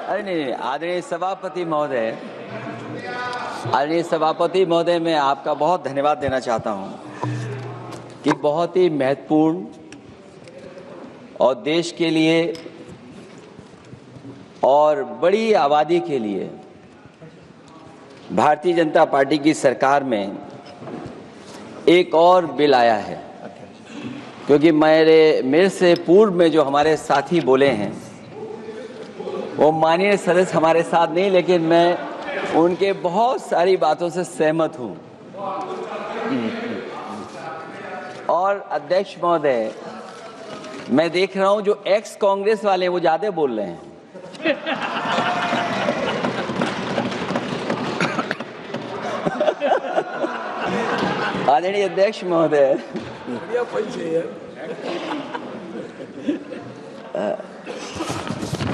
अरे नहीं, आदरणीय सभापति महोदय, मैं आपका बहुत धन्यवाद देना चाहता हूं कि बहुत ही महत्वपूर्ण और देश के लिए और बड़ी आबादी के लिए भारतीय जनता पार्टी की सरकार में एक और बिल आया है। क्योंकि मेरे से पूर्व में जो हमारे साथी बोले हैं वो माननीय सदस्य हमारे साथ नहीं, लेकिन मैं उनके बहुत सारी बातों से सहमत हूं। और अध्यक्ष महोदय, मैं देख रहा हूं जो एक्स कांग्रेस वाले हैं वो ज्यादा बोल रहे हैं। आदरणीय अध्यक्ष महोदय,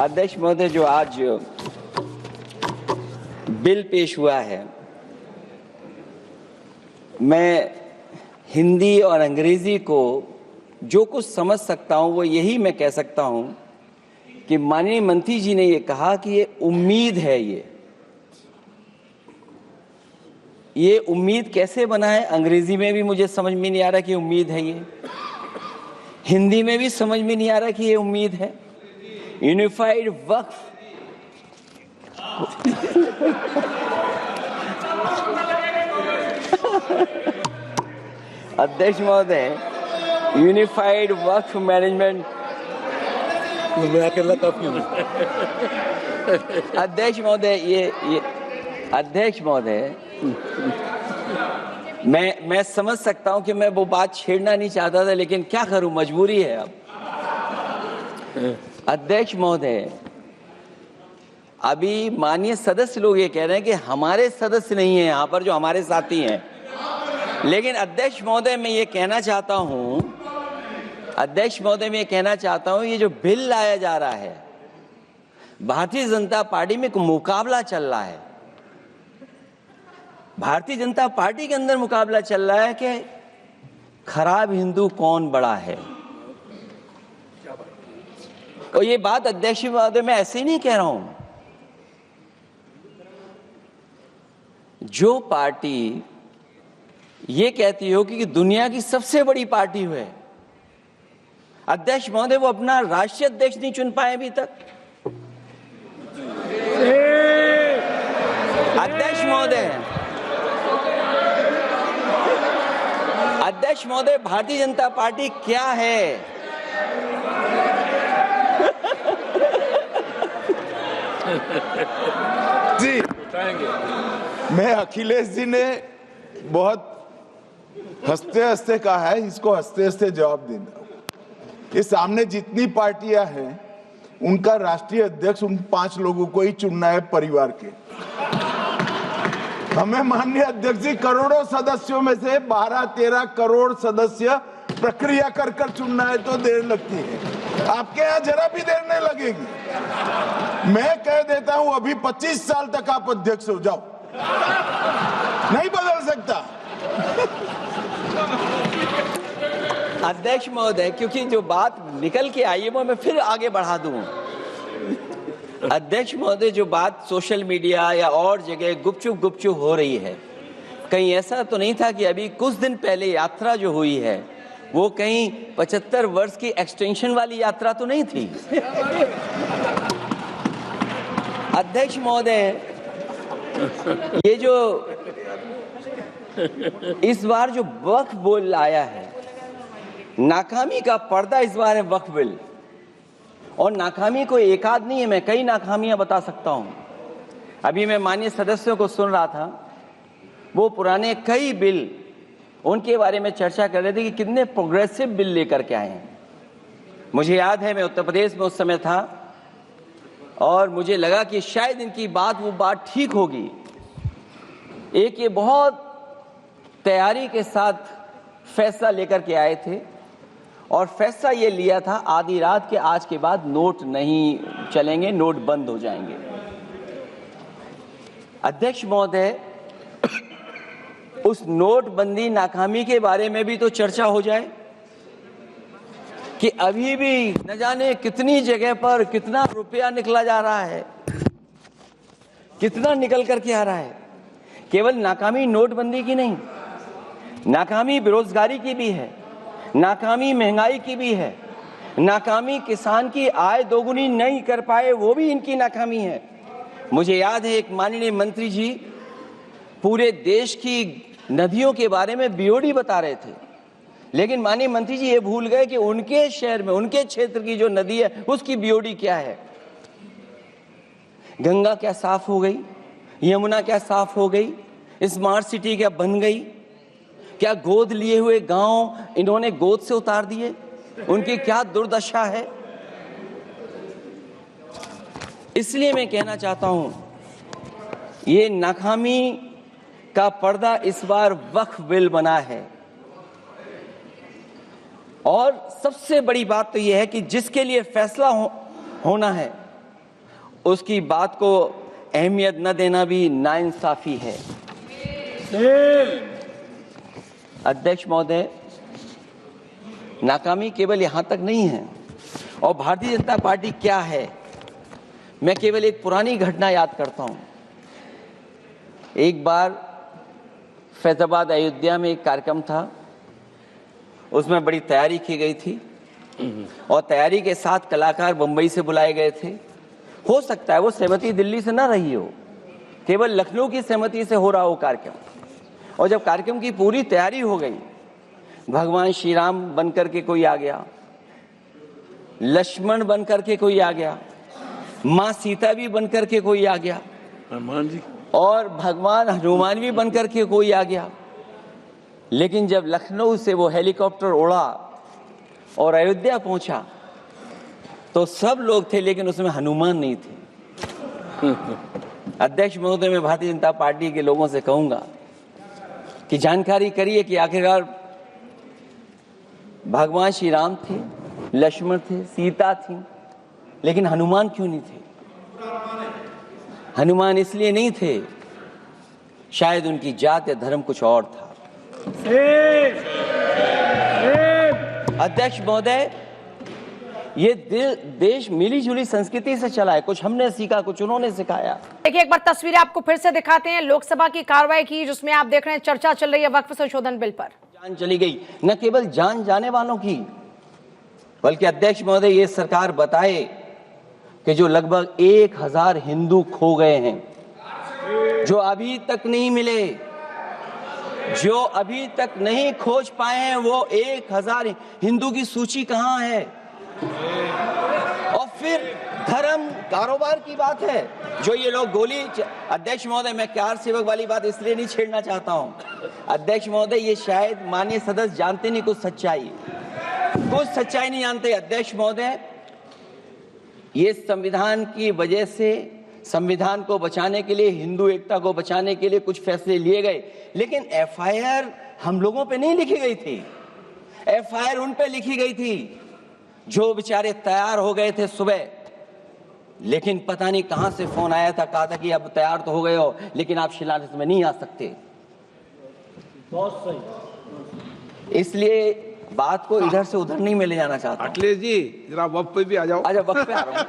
अध्यक्ष महोदय, जो आज बिल पेश हुआ है, मैं हिंदी और अंग्रेजी को जो कुछ समझ सकता हूं वो यही मैं कह सकता हूं कि माननीय मंत्री जी ने ये कहा कि ये उम्मीद है। ये उम्मीद कैसे बना है, अंग्रेजी में भी मुझे समझ में नहीं आ रहा कि उम्मीद है, ये हिंदी में भी समझ में नहीं आ रहा कि ये उम्मीद है। यूनिफाइड वक्फ अध्यक्ष महोदय, यूनिफाइड वक्फ मैनेजमेंट, अध्यक्ष महोदय, ये अध्यक्ष महोदय, मैं समझ सकता हूं कि मैं वो बात छेड़ना नहीं चाहता था, लेकिन क्या करूं, मजबूरी है अब। अध्यक्ष महोदय, अभी माननीय सदस्य लोग ये कह रहे हैं कि हमारे सदस्य नहीं है यहाँ पर जो हमारे साथी हैं, लेकिन अध्यक्ष महोदय मैं ये कहना चाहता हूं, ये जो बिल लाया जा रहा है, भारतीय जनता पार्टी में एक मुकाबला चल रहा है। भारतीय जनता पार्टी के अंदर मुकाबला चल रहा है कि खराब हिंदू कौन बड़ा है। और ये बात अध्यक्ष महोदय मैं ऐसे ही नहीं कह रहा हूं। जो पार्टी ये कहती हो कि दुनिया की सबसे बड़ी पार्टी है, अध्यक्ष महोदय, वो अपना राष्ट्रीय अध्यक्ष नहीं चुन पाए अभी तक। अध्यक्ष महोदय, भारतीय जनता पार्टी क्या है? जी, मैं अखिलेश जी ने बहुत हंसते हंसते कहा है, इसको हंसते हंसते जवाब देना। ये सामने जितनी पार्टियां हैं उनका राष्ट्रीय अध्यक्ष उन 5 लोगों को ही चुनना है परिवार के। हमें माननीय अध्यक्ष जी करोड़ों सदस्यों में से 12-13 करोड़ सदस्य प्रक्रिया कर कर चुनना है तो देर लगती है। आपके यहाँ जरा भी देर नहीं लगेगी। मैं कह देता हूं अभी 25 साल तक आप अध्यक्ष हो जाओ, नहीं बदल सकता। अध्यक्ष महोदय, क्योंकि जो बात निकल के आई है वो मैं फिर आगे बढ़ा दूं। अध्यक्ष महोदय, जो बात सोशल मीडिया या और जगह गुपचुप हो रही है, कहीं ऐसा तो नहीं था कि अभी कुछ दिन पहले यात्रा जो हुई है वो कहीं 75 वर्ष की एक्सटेंशन वाली यात्रा तो नहीं थी। अध्यक्ष महोदय, ये जो इस बार जो वक्फ बिल आया है, नाकामी का पर्दा इस बार है वक्फ बिल। और नाकामी कोई एक आध नहीं है, मैं कई नाकामियां बता सकता हूं। अभी मैं माननीय सदस्यों को सुन रहा था, वो पुराने कई बिल उनके बारे में चर्चा कर रहे थे कि कितने प्रोग्रेसिव बिल लेकर के आए हैं। मुझे याद है मैं उत्तर प्रदेश में उस समय था और मुझे लगा कि शायद इनकी वो बात ठीक होगी। एक ये बहुत तैयारी के साथ फैसला लेकर के आए थे और फैसला ये लिया था आधी रात के आज के बाद नोट नहीं चलेंगे, नोट बंद हो जाएंगे। अध्यक्ष महोदय, उस नोटबंदी नाकामी के बारे में भी तो चर्चा हो जाए कि अभी भी न जाने कितनी जगह पर कितना रुपया निकला जा रहा है। कितना निकल करके आ रहा है। केवल नाकामी नोटबंदी की नहीं, नाकामी बेरोजगारी की भी है, नाकामी महंगाई की भी है, नाकामी किसान की आय दोगुनी नहीं कर पाए वो भी इनकी नाकामी है। मुझे याद है एक माननीय मंत्री जी पूरे देश की नदियों के बारे में बीओडी बता रहे थे, लेकिन माननीय मंत्री जी ये भूल गए कि उनके शहर में, उनके क्षेत्र की जो नदी है उसकी बीओडी क्या है। गंगा क्या साफ हो गई, यमुना क्या साफ हो गई, स्मार्ट सिटी क्या बन गई, क्या गोद लिए हुए गांव इन्होंने गोद से उतार दिए, उनकी क्या दुर्दशा है। इसलिए मैं कहना चाहता हूं, ये नाकामी का पर्दा इस बार वक्फ बिल बना है। और सबसे बड़ी बात तो यह है कि जिसके लिए फैसला होना है उसकी बात को अहमियत न देना भी नाइंसाफी है। अध्यक्ष महोदय, नाकामी केवल यहां तक नहीं है। और भारतीय जनता पार्टी क्या है, मैं केवल एक पुरानी घटना याद करता हूं। एक बार फैजाबाद अयोध्या में एक कार्यक्रम था, उसमें बड़ी तैयारी की गई थी और तैयारी के साथ कलाकार मुंबई से बुलाए गए थे। हो सकता है वो सहमति दिल्ली से ना रही हो, केवल लखनऊ की सहमति से हो रहा हो कार्यक्रम। और जब कार्यक्रम की पूरी तैयारी हो गई, भगवान श्री राम बनकर के कोई आ गया, लक्ष्मण बनकर के कोई आ गया, माँ सीता भी बनकर के कोई आ गया, हनुमान जी और भगवान हनुमान भी बनकर के कोई आ गया। लेकिन जब लखनऊ से वो हेलीकॉप्टर उड़ा और अयोध्या पहुंचा तो सब लोग थे, लेकिन उसमें हनुमान नहीं थे। अध्यक्ष महोदय, मैं भारतीय जनता पार्टी के लोगों से कहूंगा कि जानकारी करिए कि आखिरकार भगवान श्री राम थे, लक्ष्मण थे, सीता थी, लेकिन हनुमान क्यों नहीं थे? हनुमान इसलिए नहीं थे, शायद उनकी जात या धर्म कुछ और था। अध्यक्ष महोदय, ये देश मिली जुली संस्कृति से चला है, कुछ हमने सीखा, कुछ उन्होंने सिखाया। देखिए, एक बार तस्वीरें आपको फिर से दिखाते हैं लोकसभा की कार्रवाई की, जिसमें आप देख रहे हैं चर्चा चल रही है वक्फ संशोधन बिल पर। जान चली गई, न केवल जान जाने वालों की, बल्कि अध्यक्ष महोदय ये सरकार बताए कि जो लगभग 1000 हिंदू खो गए हैं, जो अभी तक नहीं मिले, जो अभी तक नहीं खोज पाए हैं, वो 1000 हिंदू की सूची कहां है? और फिर धर्म कारोबार की बात है, जो ये लोग गोली। अध्यक्ष महोदय, मैं कार सेवक वाली बात इसलिए नहीं छेड़ना चाहता हूं। अध्यक्ष महोदय, ये शायद माननीय सदस्य जानते नहीं कुछ सच्चाई नहीं जानते। अध्यक्ष महोदय, ये संविधान की वजह से, संविधान को बचाने के लिए, हिंदू एकता को बचाने के लिए कुछ फैसले लिए गए, लेकिन एफआईआर हम लोगों पे नहीं लिखी गई थी। एफआईआर उन पे लिखी गई थी जो बेचारे तैयार हो गए थे सुबह, लेकिन पता नहीं कहां से फोन आया था, कहा था कि अब तैयार तो हो गए हो, लेकिन आप शिलान्यास में नहीं आ सकते। बहुत सही। इसलिए बात को इधर से उधर नहीं में ले जाना चाहता। अखिलेश जी, जरा वक्त पे भी आ जाओ। अच्छा, वक्त पे आ रहा हूं।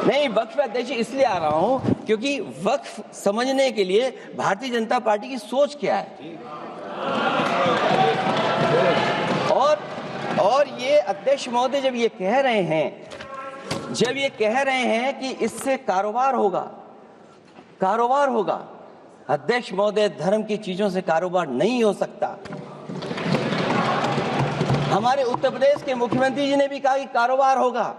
नहीं, वक्त पे अध्यक्ष इसलिए आ रहा हूं क्योंकि वक्फ समझने के लिए भारतीय जनता पार्टी की सोच क्या है। और ये अध्यक्ष महोदय जब ये कह रहे हैं कि इससे कारोबार होगा, अध्यक्ष महोदय, धर्म की चीजों से कारोबार नहीं हो सकता। हमारे उत्तर प्रदेश के मुख्यमंत्री जी ने भी कहा कि कारोबार होगा।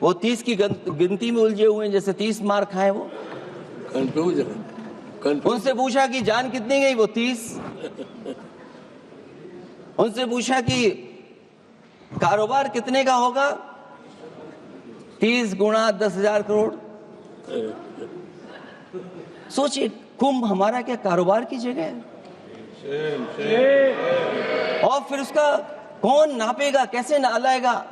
वो 30 की गिनती में उलझे हुए हैं, जैसे 30 मार खाए वो। उनसे पूछा कि जान कितनी गई, वो 30। उनसे पूछा कि कारोबार कितने का होगा, 30 गुणा 10,000 करोड़। सोचिए, कुंभ हमारा क्या कारोबार की जगह है? और फिर उसका कौन नापेगा, कैसे नालाएगा?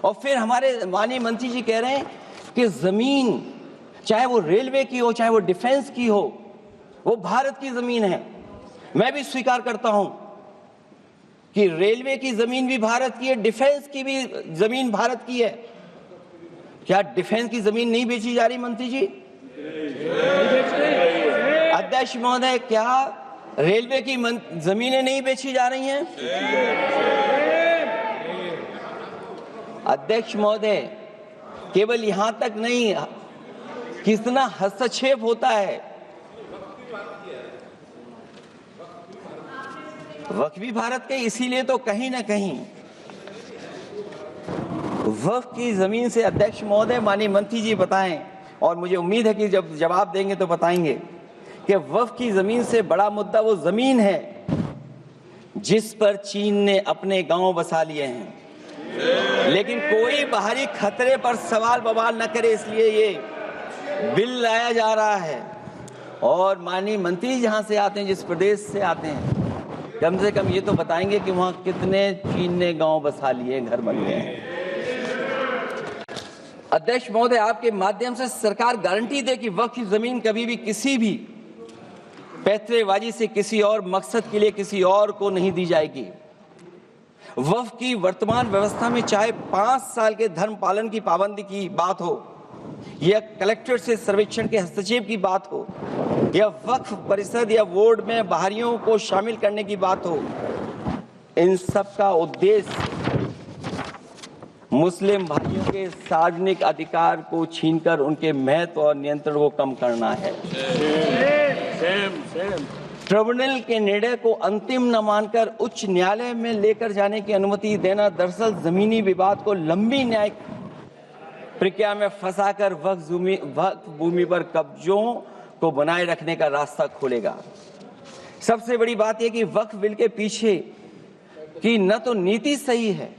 और फिर हमारे माननीय मंत्री जी कह रहे हैं कि जमीन, चाहे वो रेलवे की हो, चाहे वो डिफेंस की हो, वो भारत की जमीन है। मैं भी स्वीकार करता हूं कि रेलवे की जमीन भी भारत की है, डिफेंस की भी जमीन भारत की है। क्या डिफेंस की जमीन नहीं बेची जा रही मंत्री जी? अध्यक्ष महोदय, क्या रेलवे की जमीनें नहीं बेची जा रही हैं? अध्यक्ष महोदय, केवल यहां तक नहीं, कितना हस्तक्षेप होता है। वक्फ भी भारत के, इसीलिए तो कहीं ना कहीं वक्फ की जमीन से, अध्यक्ष महोदय, माननीय मंत्री जी बताएं, और मुझे उम्मीद है कि जब जवाब देंगे तो बताएंगे कि वक्फ की जमीन से बड़ा मुद्दा वो जमीन है जिस पर चीन ने अपने गांव बसा लिए हैं, लेकिन कोई बाहरी खतरे पर सवाल बवाल न करे, इसलिए ये बिल लाया जा रहा है। और माननीय मंत्री जहां से आते हैं, जिस प्रदेश से आते हैं, कम से कम ये तो बताएंगे कि वहां कितने चीन ने गांव बसा लिए, घर बन गए हैं। अध्यक्ष महोदय, आपके माध्यम से सरकार गारंटी दे कि वक्फ की जमीन कभी भी किसी भी पैतरेबाजी से किसी और मकसद के लिए किसी और को नहीं दी जाएगी। वक्फ की वर्तमान व्यवस्था में चाहे 5 साल के धर्म पालन की पाबंदी की बात हो, या कलेक्टर से सर्वेक्षण के हस्तक्षेप की बात हो, या वक्फ परिषद या बोर्ड में बाहरियों को शामिल करने की बात हो, इन सब का उद्देश्य मुस्लिम भाइयों के सार्वजनिक अधिकार को छीनकर उनके महत्व और नियंत्रण को कम करना है। ट्रिब्यूनल के निर्णय को अंतिम न मानकर उच्च न्यायालय में लेकर जाने की अनुमति देना दरअसल जमीनी विवाद को लंबी न्यायिक प्रक्रिया में फंसाकर वक्फ भूमि पर कब्जों को बनाए रखने का रास्ता खोलेगा। सबसे बड़ी बात यह कि वक्फ बिल के पीछे की न तो नीति सही है,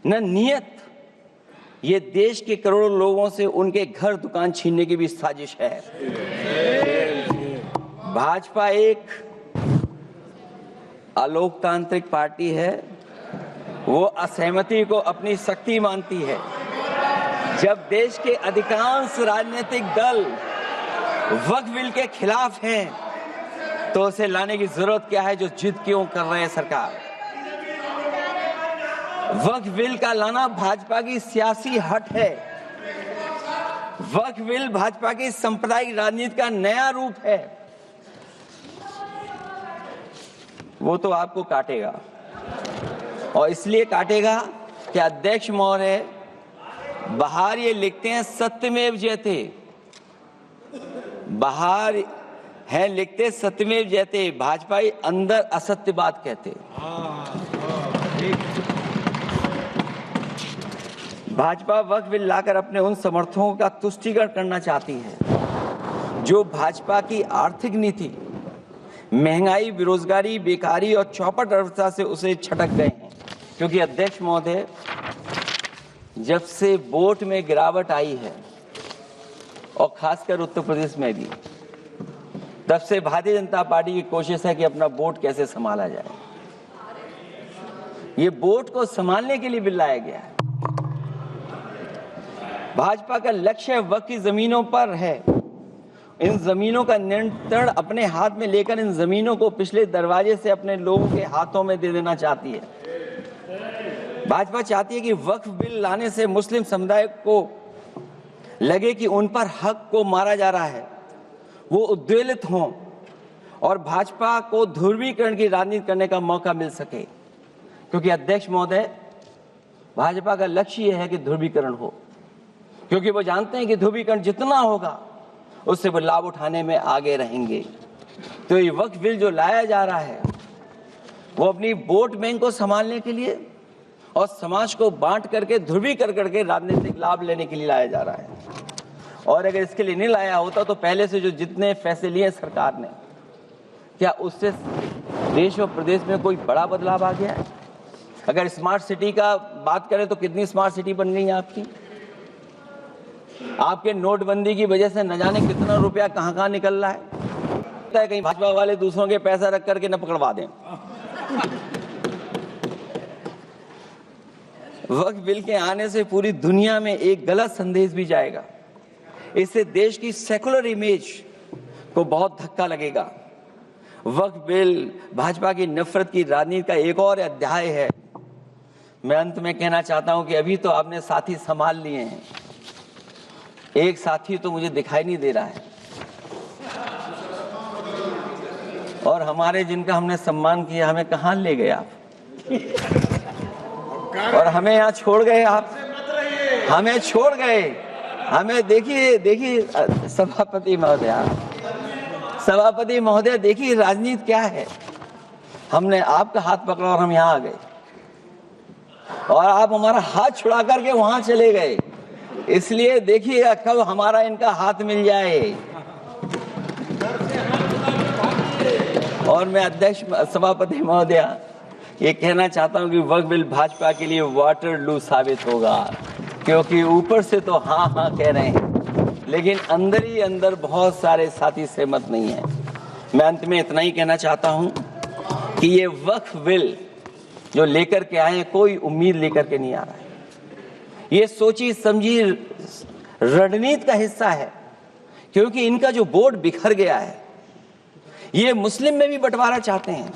न नियत, ये देश के करोड़ों लोगों से उनके घर दुकान छीनने की भी साजिश है। भाजपा एक अलोकतांत्रिक पार्टी है, वो असहमति को अपनी शक्ति मानती है। जब देश के अधिकांश राजनीतिक दल वक्फ बिल के खिलाफ हैं, तो उसे लाने की जरूरत क्या है, जो जिद क्यों कर रहे हैं सरकार? वक्फ बिल का लाना भाजपा की सियासी हट है। वक्फ बिल भाजपा की सांप्रदायिक राजनीति का नया रूप है। वो तो आपको काटेगा, और इसलिए काटेगा कि अध्यक्ष महोदय बाहर ये लिखते हैं सत्यमेव जयते, बाहर है लिखते सत्यमेव जयते, भाजपाई अंदर असत्य बात कहते। भाजपा वक्फ बिल लाकर अपने उन समर्थकों का तुष्टीकरण करना चाहती है जो भाजपा की आर्थिक नीति, महंगाई, बेरोजगारी, बेकारी और चौपट अर्थव्यवस्था से उसे छटक गए हैं। क्योंकि अध्यक्ष महोदय, जब से वोट में गिरावट आई है, और खासकर उत्तर प्रदेश में भी, तब से भारतीय जनता पार्टी की कोशिश है कि अपना वोट कैसे संभाला जाए। ये वोट को संभालने के लिए बिल लाया गया है। भाजपा का लक्ष्य वक्फ की जमीनों पर है। इन जमीनों का नियंत्रण अपने हाथ में लेकर इन जमीनों को पिछले दरवाजे से अपने लोगों के हाथों में दे देना चाहती है। भाजपा चाहती है कि वक्फ बिल लाने से मुस्लिम समुदाय को लगे कि उन पर हक को मारा जा रहा है, वो उद्वेलित हों और भाजपा को ध्रुवीकरण की राजनीति करने का मौका मिल सके। क्योंकि अध्यक्ष महोदय, भाजपा का लक्ष्य यह है कि ध्रुवीकरण हो, क्योंकि वो जानते हैं कि ध्रुवीकरण जितना होगा उससे वो लाभ उठाने में आगे रहेंगे। तो ये वक्फ बिल जो लाया जा रहा है, वो अपनी वोट बैंक को संभालने के लिए और समाज को बांट करके ध्रुवीकरण करके राजनीतिक लाभ लेने के लिए लाया जा रहा है। और अगर इसके लिए नहीं लाया होता तो पहले से जो जितने फैसले लिए सरकार ने, क्या उससे देश और प्रदेश में कोई बड़ा बदलाव आ गया है? अगर स्मार्ट सिटी का बात करें तो कितनी स्मार्ट सिटी बन गई है आपकी? आपके नोटबंदी की वजह से न जाने कितना रुपया कहां निकल रहा है। कहीं भाजपा वाले दूसरों के पैसा रख करके न पकड़वा दें। वक्फ बिल के आने से पूरी दुनिया में एक गलत संदेश भी जाएगा। इससे देश की सेकुलर इमेज को बहुत धक्का लगेगा। वक्फ बिल भाजपा की नफरत की राजनीति का एक और अध्याय है। मैं अंत में कहना चाहता हूं कि अभी तो आपने साथी संभाल लिए हैं, एक साथी तो मुझे दिखाई नहीं दे रहा है, और हमारे जिनका हमने सम्मान किया हमें कहाँ ले गए आप, और हमें यहाँ छोड़ गए आप, हमें छोड़ गए। हमें देखिए सभापति महोदय देखिए राजनीति क्या है। हमने आपका हाथ पकड़ा और हम यहाँ आ गए, और आप हमारा हाथ छुड़ा करके वहां चले गए। इसलिए देखिएगा कब हमारा इनका हाथ मिल जाए। और मैं अध्यक्ष सभापति महोदय ये कहना चाहता हूं कि वक्फ बिल भाजपा के लिए वाटरलू साबित होगा, क्योंकि ऊपर से तो हाँ हाँ कह रहे हैं, लेकिन अंदर ही अंदर बहुत सारे साथी सहमत नहीं है। मैं अंत में इतना ही कहना चाहता हूं कि ये वक्फ बिल जो लेकर के आए हैं, कोई उम्मीद लेकर के नहीं आ रहा है। ये सोची समझी रणनीति का हिस्सा है, क्योंकि इनका जो बोर्ड बिखर गया है, ये मुस्लिम में भी बंटवारा चाहते हैं।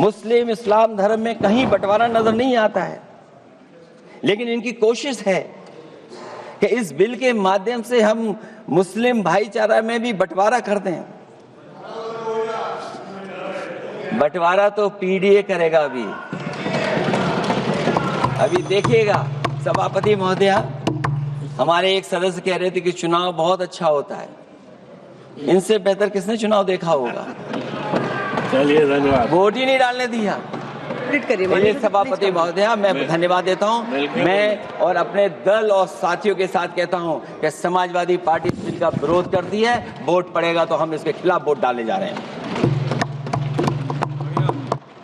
मुस्लिम इस्लाम धर्म में कहीं बंटवारा नजर नहीं आता है, लेकिन इनकी कोशिश है कि इस बिल के माध्यम से हम मुस्लिम भाईचारा में भी बंटवारा करते हैं। बंटवारा तो पीडीए करेगा। अभी देखिएगा सभापति महोदया, हमारे एक सदस्य कह रहे थे कि चुनाव बहुत अच्छा होता है। इनसे बेहतर किसने चुनाव देखा होगा? चलिए धन्यवाद। वोट ही नहीं डालने दिया। सभापति महोदया, मैं धन्यवाद देता हूं। मैं और अपने दल और साथियों के साथ कहता हूं कि समाजवादी पार्टी बिल का विरोध करती है। वोट पड़ेगा तो हम इसके खिलाफ वोट डालने जा रहे हैं।